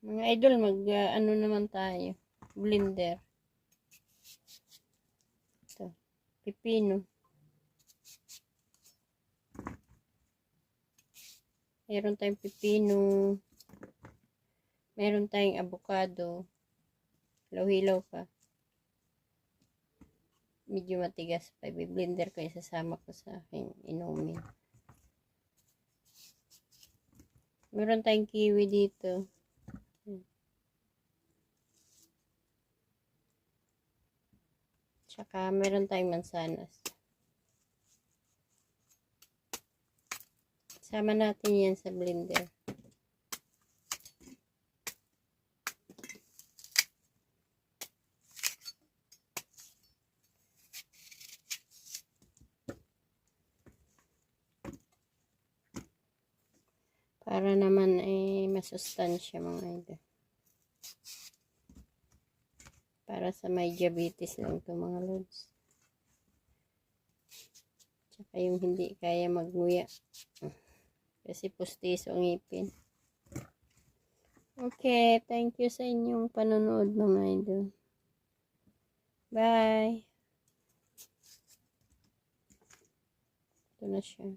Mga idol, ano naman tayo. Blender. Ito. Pipino. Meron tayong pipino. Meron tayong avocado. Hilaw-hilaw pa. Medyo matigas pa. I-blender ko. Isasama ko sa aking inumin. Meron tayong kiwi dito. Tsaka meron tayong mansanas. Sama natin yan sa blender. Para naman masustansya mga ito. Para sa may diabetes lang ito mga lods. Tsaka yung hindi kaya magnguya. Kasi pustiso ang ngipin. Okay, thank you sa inyong panonood mga idol. Bye! Ito na siya.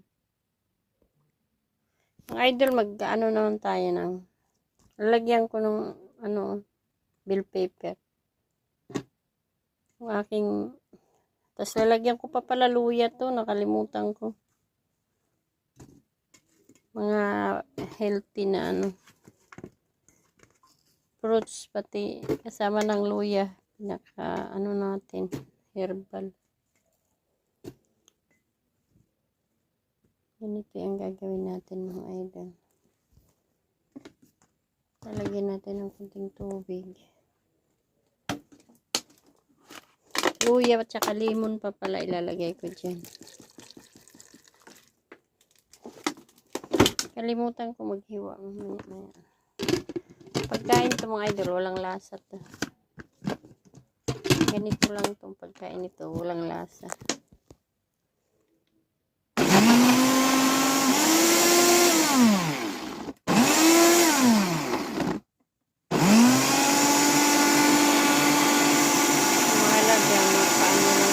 Mga idol, mag-ano naman tayo ng lalagyan ko ng bill paper. Yung aking tapos lalagyan ko pa pala luya to, nakalimutan ko. Mga healthy na fruits pati kasama ng luya. Pinaka natin, herbal. Ganito yung gagawin natin mga idol. Lalagyan natin ng kunting tubig. Luya at saka lemon pa pala ilalagay ko dyan. Kalimutan ko maghiwa. Pagkain ito mga idol, walang lasa to. Ganito lang itong pagkain ito, walang lasa. Mahalaga, paano